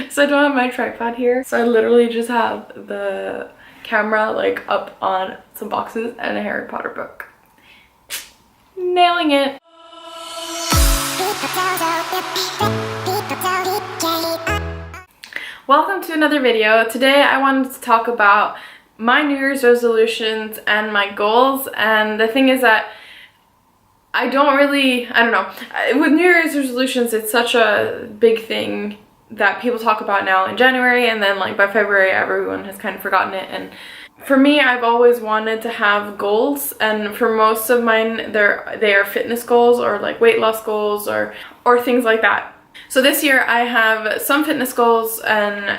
So I don't have my tripod here. So I literally just have the camera like up on some boxes and a Harry Potter book. Nailing it. Welcome to another video. Today I wanted to talk about my New Year's resolutions and my goals. And the thing is that I don't know. With New Year's resolutions, it's such a big thing that people talk about now in January, and then like by February everyone has kind of forgotten it. And for me, I've always wanted to have goals, and for most of mine they are fitness goals or like weight loss goals or things like that. So this year I have some fitness goals and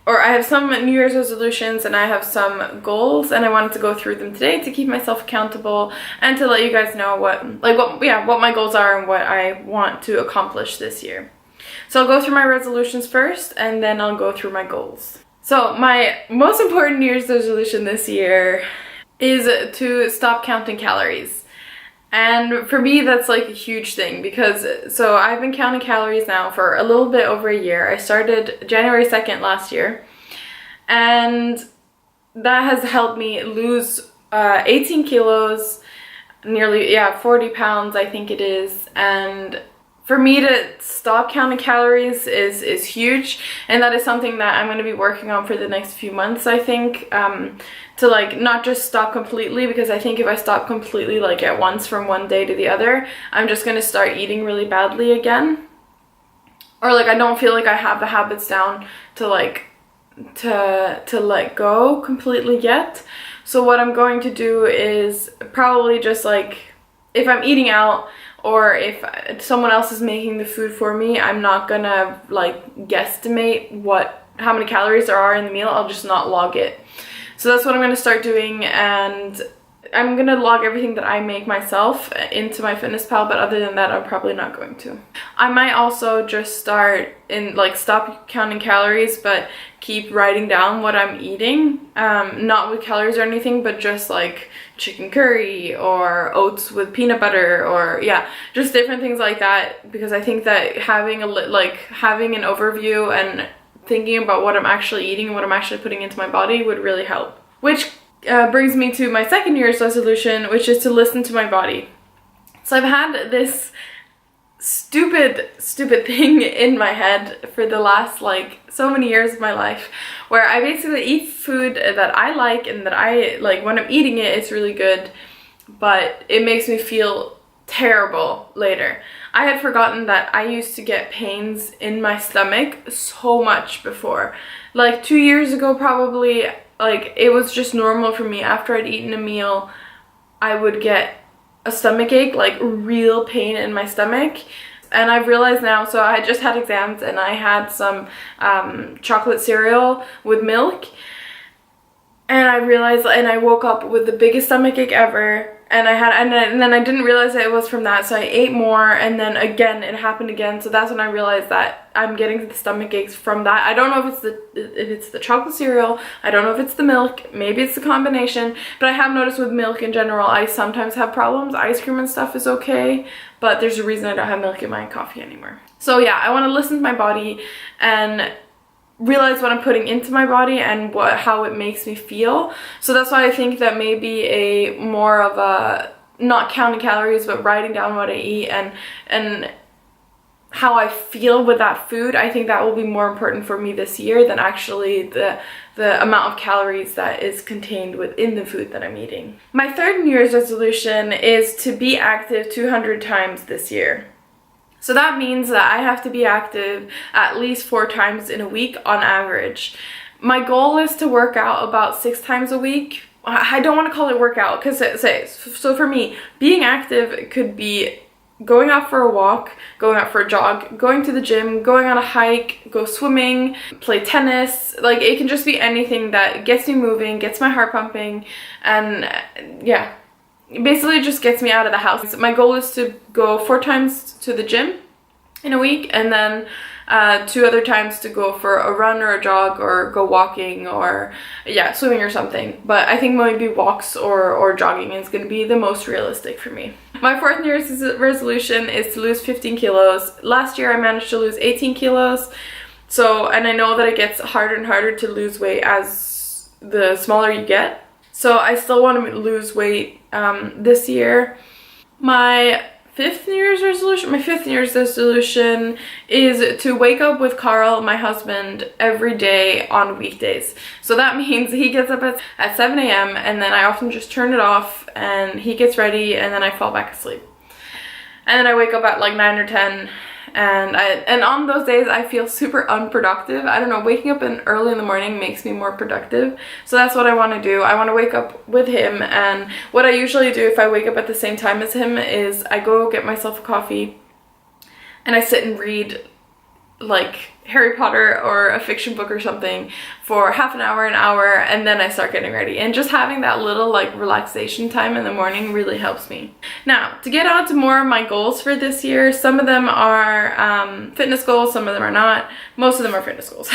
I have some New Year's resolutions and I have some goals, and I wanted to go through them today to keep myself accountable and to let you guys know what my goals are and what I want to accomplish this year. So I'll go through my resolutions first and then I'll go through my goals. So my most important New Year's resolution this year is to stop counting calories. And for me, that's like a huge thing because I've been counting calories now for a little bit over a year. I started January 2nd last year, and that has helped me lose 18 kilos, nearly 40 pounds I think it is. And for me to stop counting calories is huge, and that is something that I'm going to be working on for the next few months, I think, to like not just stop completely, because I think if I stop completely like at once from one day to the other, I'm just going to start eating really badly again, or like I don't feel like I have the habits down to let go completely yet. So what I'm going to do is probably just like, if I'm eating out or if someone else is making the food for me, I'm not gonna like guesstimate how many calories there are in the meal. I'll just not log it. So that's what I'm gonna start doing, and I'm gonna log everything that I make myself into my MyFitnessPal, but other than that, I'm probably not going to. I might also just start stop counting calories, but keep writing down what I'm eating, not with calories or anything, but just like chicken curry or oats with peanut butter, or just different things like that, because I think that having an overview and thinking about what I'm actually eating and what I'm actually putting into my body would really help. Which brings me to my second New Year's resolution, which is to listen to my body. So I've had this stupid thing in my head for the last so many years of my life, where I basically eat food that I like and that I like. When I'm eating it, it's really good, but it makes me feel terrible later. I had forgotten that I used to get pains in my stomach so much before. Like 2 years ago probably, it was just normal for me. After I'd eaten a meal, I would get a stomach ache, like real pain in my stomach. And I've realized now, so I just had exams and I had some chocolate cereal with milk, and I realized, and I woke up with the biggest stomach ache ever. And then I didn't realize that it was from that, so I ate more, and then again it happened again. So that's when I realized that I'm getting the stomach aches from that. I don't know if it's the chocolate cereal, I don't know if it's the milk, maybe it's the combination, but I have noticed with milk in general I sometimes have problems. Ice cream and stuff is okay, but there's a reason I don't have milk in my coffee anymore. So yeah, I want to listen to my body and realize what I'm putting into my body and how it makes me feel. So that's why I think that maybe a more of a not counting calories, but writing down what I eat and how I feel with that food, I think that will be more important for me this year than actually the amount of calories that is contained within the food that I'm eating. My third New Year's resolution is to be active 200 times this year. So that means that I have to be active at least 4 times in a week on average. My goal is to work out about 6 times a week. I don't want to call it workout, because so for me, being active could be going out for a walk, going out for a jog, going to the gym, going on a hike, go swimming, play tennis. Like, it can just be anything that gets me moving, gets my heart pumping, and yeah. Basically just gets me out of the house. My goal is to go 4 times to the gym in a week, and then 2 other times to go for a run or a jog or go walking or swimming or something. But I think maybe walks or jogging is going to be the most realistic for me. My fourth New Year's resolution is to lose 15 kilos. Last year I managed to lose 18 kilos. So, and I know that it gets harder and harder to lose weight as the smaller you get. So I still want to lose weight this year. My fifth New Year's resolution is to wake up with Carl, my husband, every day on weekdays. So that means he gets up at 7 a.m. and then I often just turn it off and he gets ready and then I fall back asleep. And then I wake up at like 9 or 10 and on those days I feel super unproductive. I don't know, waking up early in the morning makes me more productive. So that's what I want to do. I want to wake up with him, and what I usually do if I wake up at the same time as him is I go get myself a coffee and I sit and read like Harry Potter or a fiction book or something for half an hour, and then I start getting ready. And just having that little like relaxation time in the morning really helps me. Now, to get on to more of my goals for this year, some of them are fitness goals, some of them are not. Most of them are fitness goals.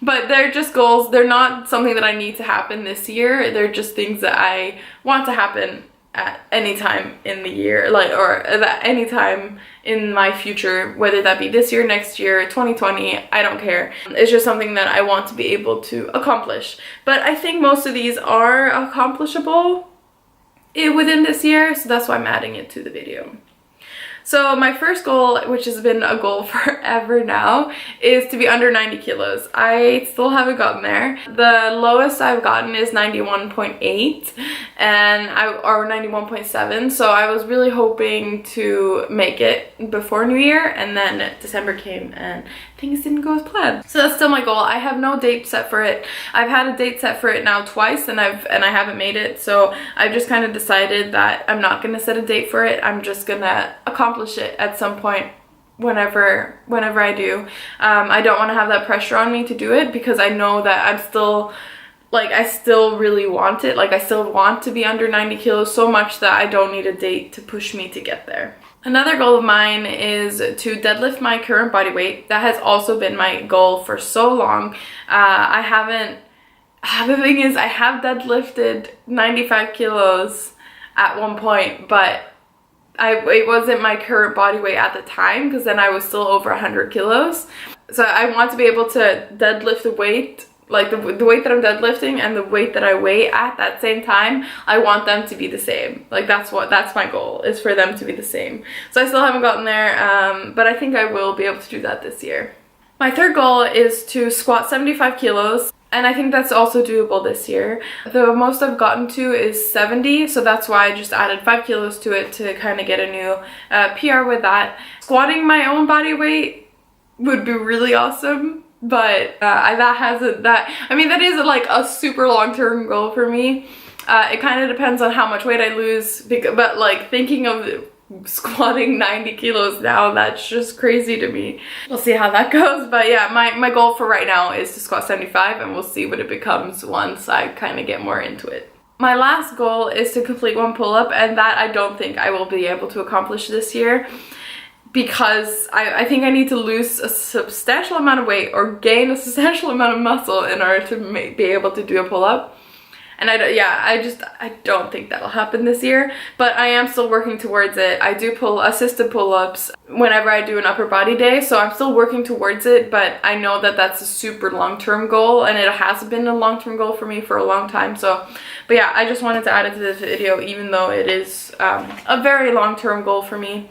But they're just goals. They're not something that I need to happen this year. They're just things that I want to happen at any time in the year, like, or at any time in my future, whether that be this year, next year, 2020, I don't care. It's just something that I want to be able to accomplish. But I think most of these are accomplishable within this year, so that's why I'm adding it to the video. So my first goal, which has been a goal forever now, is to be under 90 kilos. I still haven't gotten there. The lowest I've gotten is 91.8 or 91.7. So I was really hoping to make it before New Year, and then December came and things didn't go as planned. So that's still my goal. I have no date set for it. I've had a date set for it now twice and I haven't made it. So I've just kind of decided that I'm not gonna set a date for it. I'm just gonna accomplish it at some point whenever I do. I don't want to have that pressure on me to do it because I know that I'm still like, I still really want it. Like, I still want to be under 90 kilos so much that I don't need a date to push me to get there. Another goal of mine is to deadlift my current body weight. That has also been my goal for so long. The thing is, I have deadlifted 95 kilos at one point, but it wasn't my current body weight at the time, because then I was still over 100 kilos. So I want to be able to deadlift the weight, like the weight that I'm deadlifting and the weight that I weigh at that same time. I want them to be the same. Like, that's my goal, is for them to be the same. So I still haven't gotten there, but I think I will be able to do that this year. My third goal is to squat 75 kilos. And I think that's also doable this year. The most I've gotten to is 70, so that's why I just added 5 kilos to it to kind of get a new PR with that. Squatting my own body weight would be really awesome, but that is like a super long-term goal for me. It kind of depends on how much weight I lose, but like thinking of squatting 90 kilos now, that's just crazy to me. We'll see how that goes, but yeah, my goal for right now is to squat 75, and we'll see what it becomes once I kind of get more into it. My last goal is to complete 1 pull-up, and that I don't think I will be able to accomplish this year, because I think I need to lose a substantial amount of weight or gain a substantial amount of muscle in order to be able to do a pull-up. And I don't think that'll happen this year, but I am still working towards it. I do assisted pull-ups whenever I do an upper body day, so I'm still working towards it, but I know that that's a super long-term goal, and it has been a long-term goal for me for a long time. So, but yeah, I just wanted to add it to this video, even though it is a very long-term goal for me.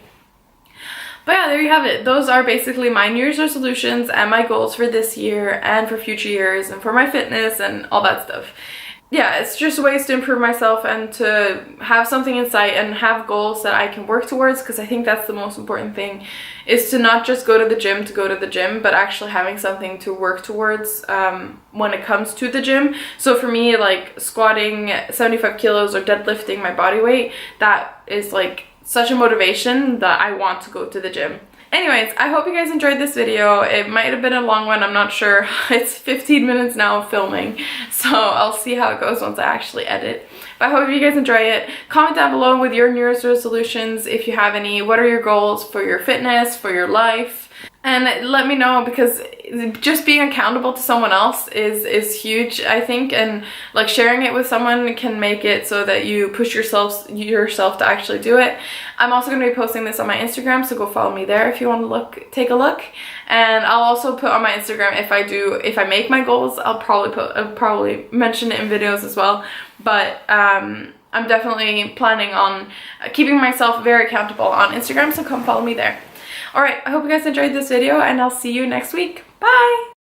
But yeah, there you have it. Those are basically my New Year's resolutions and my goals for this year and for future years and for my fitness and all that stuff. Yeah, it's just ways to improve myself and to have something in sight and have goals that I can work towards, because I think that's the most important thing, is to not just go to the gym, but actually having something to work towards when it comes to the gym. So for me, like squatting 75 kilos or deadlifting my body weight, that is like such a motivation that I want to go to the gym. Anyways, I hope you guys enjoyed this video. It might have been a long one, I'm not sure. It's 15 minutes now of filming, so I'll see how it goes once I actually edit. But I hope you guys enjoy it. Comment down below with your New Year's resolutions if you have any. What are your goals for your fitness, for your life? And let me know, because just being accountable to someone else is huge, I think, and like sharing it with someone can make it so that you push yourself to actually do it. I'm also going to be posting this on my Instagram, so go follow me there if you want to take a look. And I'll also put on my Instagram if I make my goals, I'll probably mention it in videos as well. But I'm definitely planning on keeping myself very accountable on Instagram, so come follow me there. Alright, I hope you guys enjoyed this video, and I'll see you next week. Bye!